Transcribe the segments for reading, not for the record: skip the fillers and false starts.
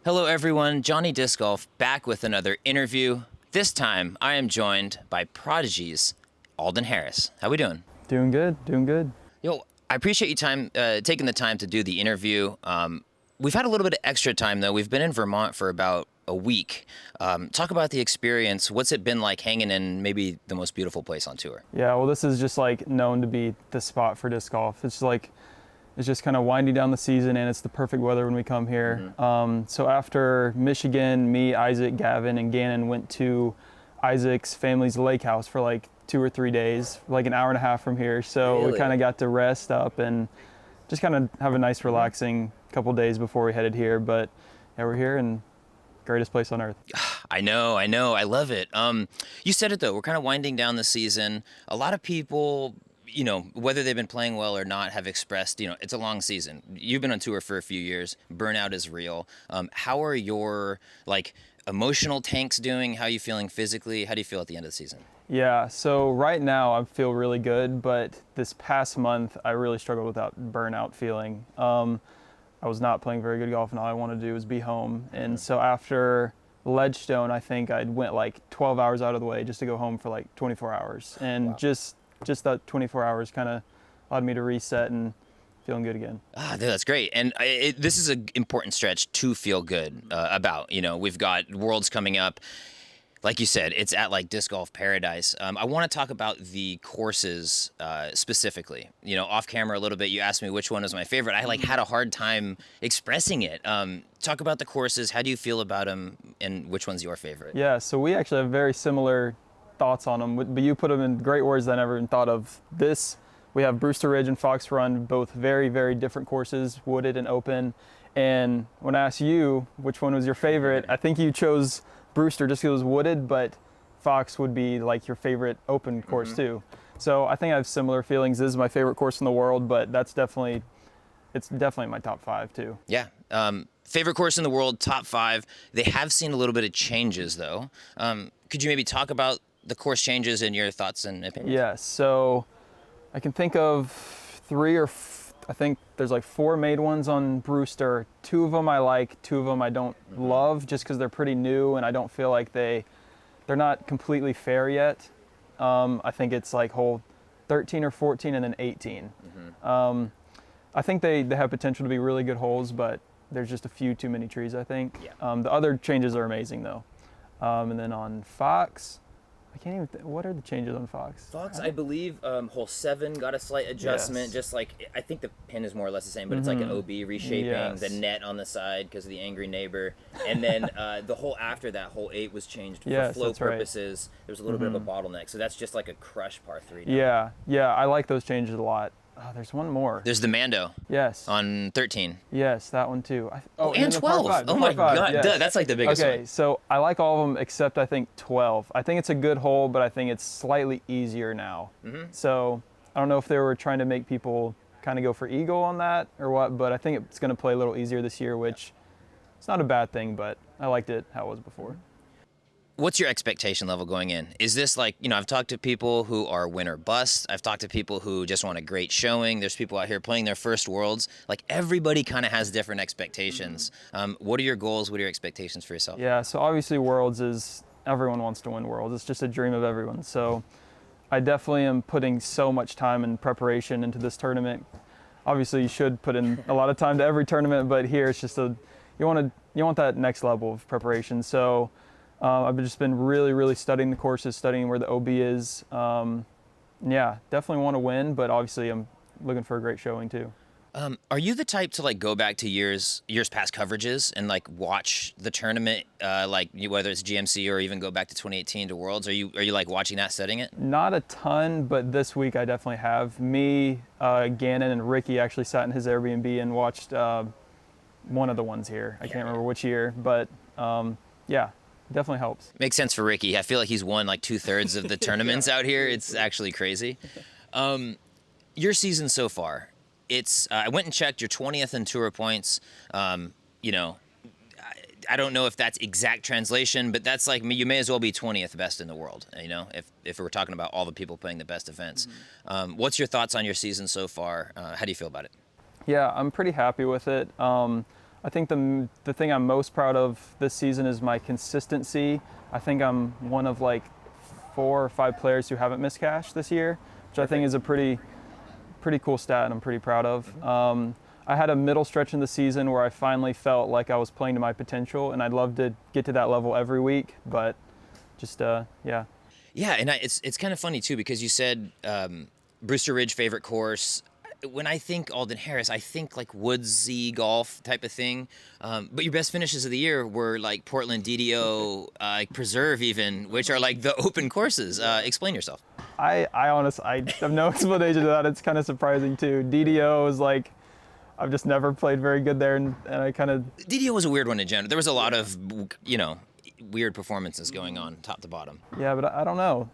Hello everyone, Johnny Disc Golf back with another interview. This time I am joined by Prodigy's Alden Harris. How we doing? Doing good, doing good. Yo, I appreciate you taking the time to do the interview. We've had a little bit of extra time though. We've been in Vermont for about a week. Talk about the experience. What's it been like hanging in maybe the most beautiful place on tour? Yeah, well, this is just like known to be the spot for disc golf. It's just kind of winding down the season, and it's the perfect weather when we come here. So after Michigan, me, Isaac, Gavin, and Gannon went to Isaac's family's lake house for like 2 or 3 days, like an hour and a half from here. So Really? we kind of got to rest up and just kind of have a nice relaxing couple days before we headed here. But yeah, we're here and greatest place on earth. I know. I love it. You said it though, we're kind of winding down the season. A lot of people, you know, whether they've been playing well or not, have expressed, you know, it's a long season. You've been on tour for a few years. Burnout is real. How are your emotional tanks doing? How are you feeling physically? How do you feel at the end of the season? Yeah, so right now I feel really good, but this past month I really struggled with that burnout feeling. I was not playing very good golf, and all I wanted to do was be home. And so after Ledgestone, I think I went like 12 hours out of the way just to go home for like 24 hours. And Wow. just that 24 hours kind of allowed me to reset and feeling good again. Dude, that's great. And this is an important stretch to feel good about. You know, we've got Worlds coming up. Like you said, it's at like disc golf paradise. I want to talk about the courses specifically. You know, off camera a little bit, you asked me which one was my favorite. I had a hard time expressing it. Talk about the courses. How do you feel about them, and which one's your favorite? Yeah, so we actually have very similar thoughts on them, but you put them in great words that I never even thought of. We have Brewster Ridge and Fox Run, both very, very different courses, wooded and open. And when I asked you which one was your favorite, I think you chose Brewster just because it was wooded, but Fox would be like your favorite open course too. So I think I have similar feelings. This is my favorite course in the world, but it's definitely my top 5 too. Yeah. Favorite course in the world, top 5. They have seen a little bit of changes though. Could you maybe talk about the course changes and your thoughts and opinions? Yeah, so I can think of 3 or I think there's like 4 made ones on Brewster. 2 of them I like, 2 of them I don't love just because they're pretty new and I don't feel like they're not completely fair yet. I think it's like hole 13 or 14 and then 18. I think they have potential to be really good holes, but there's just a few too many trees, I think. Yeah. The other changes are amazing though. And then on Fox, I can't even what are the changes on Fox? Fox, I believe hole 7 got a slight adjustment. Yes. Just like, I think the pin is more or less the same, but it's like an OB reshaping, Yes. the net on the side because of the angry neighbor. And then the hole after that, hole 8 was changed for Yes, flow that's right. purposes. There was a little bit of a bottleneck. So that's just like a crush par 3 now. Yeah, I like those changes a lot. Oh, there's one more. There's the Mando Yes. on 13. Yes, that one too. Oh, then and the par 12. five, the Oh par my five, God. yes. Duh, that's like the biggest Okay, one. so I like all of them except I think 12. I think it's a good hole, but I think it's slightly easier now. So I don't know if they were trying to make people kind of go for eagle on that or what, but I think it's going to play a little easier this year, which it's not a bad thing, but I liked it how it was before. What's your expectation level going in? Is this like, you know, I've talked to people who are win or bust. I've talked to people who just want a great showing. There's people out here playing their first Worlds. Like, everybody kind of has different expectations. What are your goals? What are your expectations for yourself? Yeah, so obviously Worlds is, everyone wants to win Worlds. It's just a dream of everyone. So I definitely am putting so much time and preparation into this tournament. Obviously you should put in a lot of time to every tournament, but here it's just you want that next level of preparation. So I've just been really, really studying the courses, studying where the OB is. Yeah, definitely want to win, but obviously I'm looking for a great showing too. Are you the type to like go back to years past coverages and like watch the tournament, whether it's GMC or even go back to 2018 to Worlds? Are you like watching that, studying it? Not a ton, but this week I definitely have. Me, Gannon, and Ricky actually sat in his Airbnb and watched one of the ones here. I can't remember which year, but yeah. Definitely helps. Makes sense for Ricky. I feel like he's won like 2/3 of the tournaments out here. It's actually crazy. Your season so far, I went and checked your 20th in tour points. You know, I don't know if that's exact translation, but that's like, you may as well be 20th best in the world, you know, if we're talking about all the people playing the best events. What's your thoughts on your season so far? How do you feel about it? Yeah, I'm pretty happy with it. I think the thing I'm most proud of this season is my consistency. I think I'm one of like 4 or 5 players who haven't missed cash this year, which I think is a pretty cool stat and I'm pretty proud of. I had a middle stretch in the season where I finally felt like I was playing to my potential, and I'd love to get to that level every week, but just yeah. Yeah, and it's kind of funny too because you said Brewster Ridge favorite course. When I think Alden Harris, I think like woodsy golf type of thing. But your best finishes of the year were like Portland, DDO, Preserve even, which are like the open courses. Explain yourself. I honestly, I have no explanation to that. It's kind of surprising too. DDO is like, I've just never played very good there, and I kind of... DDO was a weird one in general. There was a lot of, weird performances going on top to bottom. Yeah, but I don't know.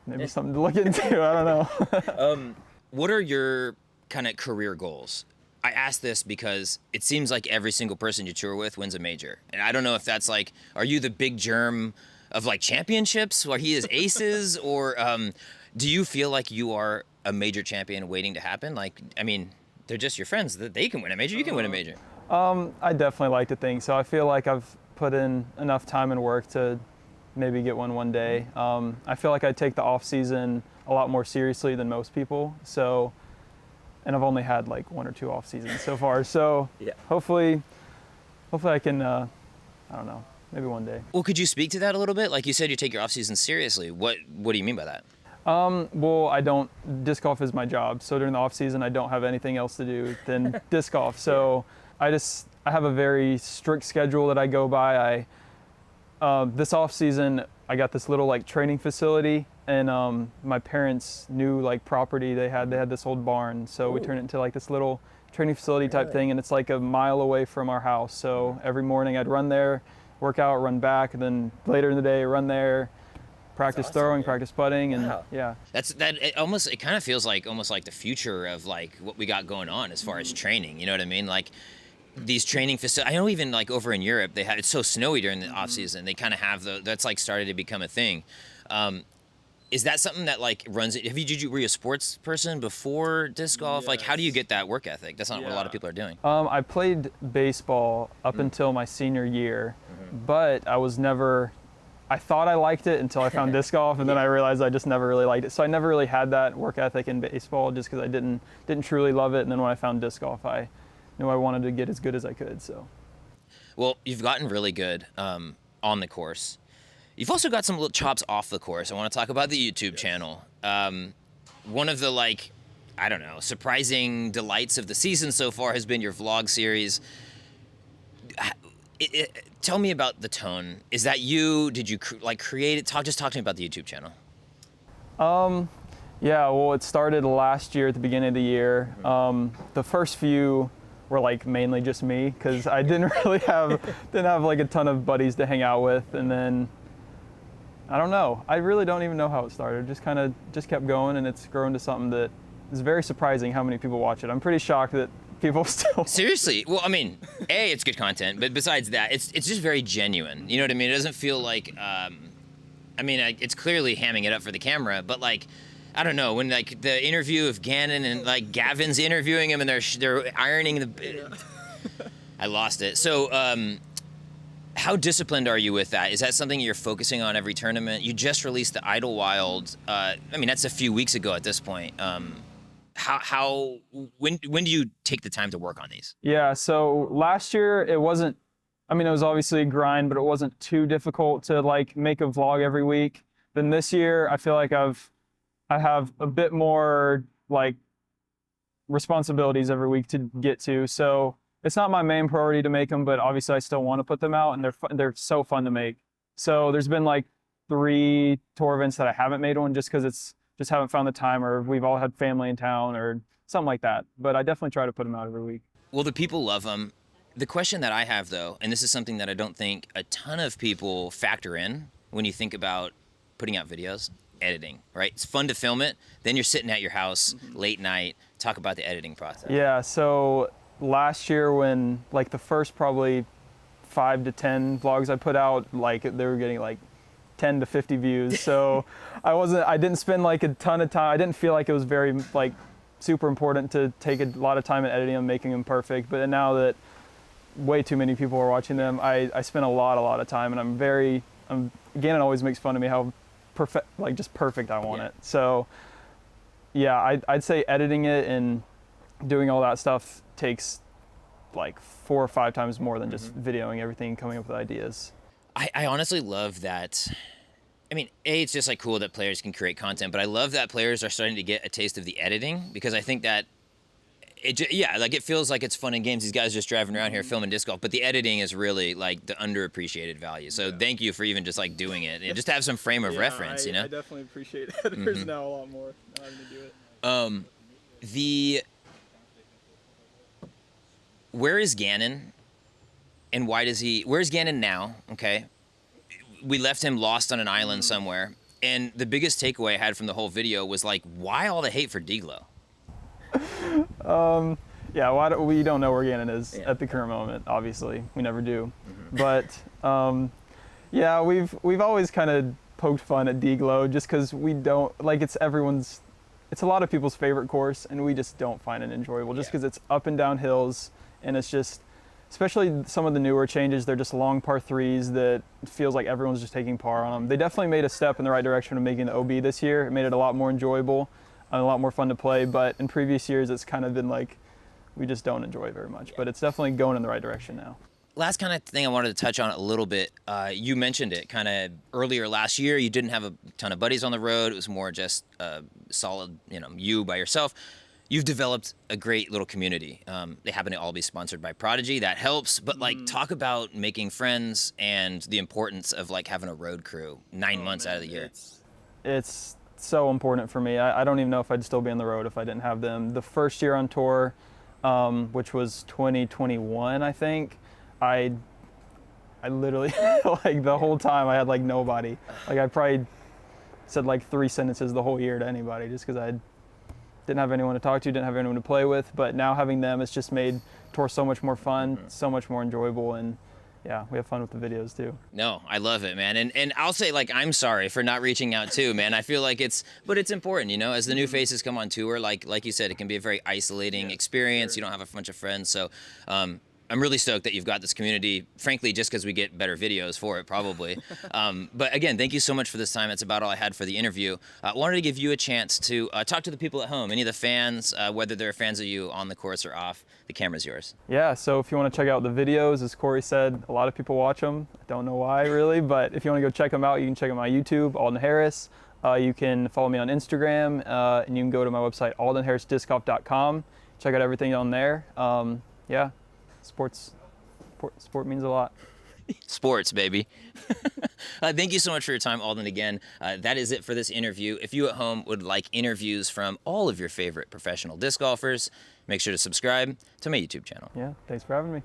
Maybe something to look into. I don't know. What are your kind of career goals? I ask this because it seems like every single person you tour with wins a major. And I don't know if that's like, are you the big germ of like championships where he is aces? Or do you feel like you are a major champion waiting to happen? Like, I mean, they're just your friends. They can win a major. You can win a major. I definitely like to think so. I feel like I've put in enough time and work to maybe get one day. I feel like I take the off season a lot more seriously than most people. So, and I've only had like 1 or 2 off seasons so far. So yeah. Hopefully I can, I don't know, maybe one day. Well, could you speak to that a little bit? Like you said, you take your off season seriously. What do you mean by that? Well, disc golf is my job. So during the off season, I don't have anything else to do than disc golf. So I have a very strict schedule that I go by. This off season, I got this little like training facility, and my parents' new like property, they had this old barn. So we turned it into like this little training facility type thing, and it's like a mile away from our house. So every morning I'd run there, work out, run back, and then later in the day run there, practice throwing, practice putting, and yeah. It kind of feels like almost like the future of like what we got going on as far as training. You know what I mean? Like these training facilities. I know even like over in Europe, it's so snowy during the off season. They kind of have that's like started to become a thing. Is that something that like runs it? Were you a sports person before disc golf? Yes. Like, how do you get that work ethic? That's not what a lot of people are doing. I played baseball up until my senior year, but I thought I liked it until I found disc golf, and then I realized I just never really liked it. So I never really had that work ethic in baseball just because I didn't truly love it. And then when I found disc golf, I knew I wanted to get as good as I could. So, well, you've gotten really good on the course. You've also got some little chops off the course. I want to talk about the YouTube channel. One of the surprising delights of the season so far has been your vlog series. Tell me about the tone. Is that you? Did you create it? Talk to me about the YouTube channel. Yeah, well, it started last year at the beginning of the year. The first few were like mainly just me because I didn't have like a ton of buddies to hang out with, and then I don't know. I really don't even know how it started. Just kept going, and it's grown to something that is very surprising how many people watch it. I'm pretty shocked that people still... Seriously? Well, I mean, it's good content, but besides that, it's just very genuine. You know what I mean? It doesn't feel like, it's clearly hamming it up for the camera, but like, I don't know, when like the interview of Gannon and like Gavin's interviewing him and they're ironing the... I lost it. So, how disciplined are you with that? Is that something you're focusing on every tournament? You just released the Idlewild. That's a few weeks ago at this point. When do you take the time to work on these? Yeah, so last year it wasn't, it was obviously a grind, but it wasn't too difficult to like make a vlog every week. Then this year I feel like I have a bit more like responsibilities every week to get to. So it's not my main priority to make them, but obviously I still want to put them out, and they're so fun to make. So there's been like 3 tour events that I haven't made one just because just haven't found the time, or we've all had family in town or something like that. But I definitely try to put them out every week. Well, the people love them. The question that I have though, and this is something that I don't think a ton of people factor in when you think about putting out videos, editing, right? It's fun to film it. Then you're sitting at your house late night, talk about the editing process. Yeah, so last year when like the first probably 5 to 10 vlogs I put out, like they were getting like 10 to 50 views. So I didn't spend like a ton of time. I didn't feel like it was very like super important to take a lot of time in editing and making them perfect. But now that way too many people are watching them. I spend a lot of time, and Gannon always makes fun of me how perfect, like just perfect I want it. So yeah, I'd say editing it and doing all that stuff takes like 4 or 5 times more than just videoing everything, coming up with ideas. I honestly love that. I mean, it's just like cool that players can create content, but I love that players are starting to get a taste of the editing, because I think that like it feels like it's fun in games. These guys just driving around here filming disc golf, but the editing is really like the underappreciated value. So thank you for even just like doing it and just have some frame of reference, you know? I definitely appreciate editors now a lot more, now having to do it. Where is Gannon, and where's Gannon now? Okay. We left him lost on an island somewhere. And the biggest takeaway I had from the whole video was like, why all the hate for D-Glow? Yeah, we don't know where Gannon is at the current moment, obviously. We never do. But yeah, we've always kind of poked fun at D-Glow just because we don't, like, it's a lot of people's favorite course, and we just don't find it enjoyable just because it's up and down hills, and it's just, especially some of the newer changes, they're just long par 3s that feels like everyone's just taking par on them. They definitely made a step in the right direction of making the OB this year. It made it a lot more enjoyable and a lot more fun to play, but in previous years it's kind of been like, we just don't enjoy it very much, but it's definitely going in the right direction now. Last kind of thing I wanted to touch on a little bit, you mentioned it kind of earlier last year. You didn't have a ton of buddies on the road. It was more just solid, you by yourself. You've developed a great little community. They happen to all be sponsored by Prodigy. That helps. But like, talk about making friends and the importance of like having a road crew 9 months out of the year. It's so important for me. I don't even know if I'd still be on the road if I didn't have them. The first year on tour, which was 2021, I think, I literally, like the whole time I had like nobody. Like I probably said like 3 sentences the whole year to anybody just because I didn't have anyone to talk to, didn't have anyone to play with. But now having them, it's just made tour so much more fun, so much more enjoyable, and yeah, we have fun with the videos too. No, I love it, man. And I'll say, like, I'm sorry for not reaching out too, man. I feel like it's important, as the new faces come on tour, like you said, it can be a very isolating experience. Sure. You don't have a bunch of friends. So I'm really stoked that you've got this community, frankly, just because we get better videos for it, probably. But again, thank you so much for this time. It's about all I had for the interview. I wanted to give you a chance to talk to the people at home, any of the fans, whether they're fans of you on the course or off. The camera's yours. Yeah, so if you want to check out the videos, as Corey said, a lot of people watch them. I don't know why, really, but if you want to go check them out, you can check out my YouTube, Alden Harris. You can follow me on Instagram, and you can go to my website, aldenharrisdiscgolf.com. Check out everything on there. Yeah. Sport means a lot. Sports, baby. Thank you so much for your time, Alden, again. That is it for this interview. If you at home would like interviews from all of your favorite professional disc golfers, make sure to subscribe to my YouTube channel. Yeah, thanks for having me.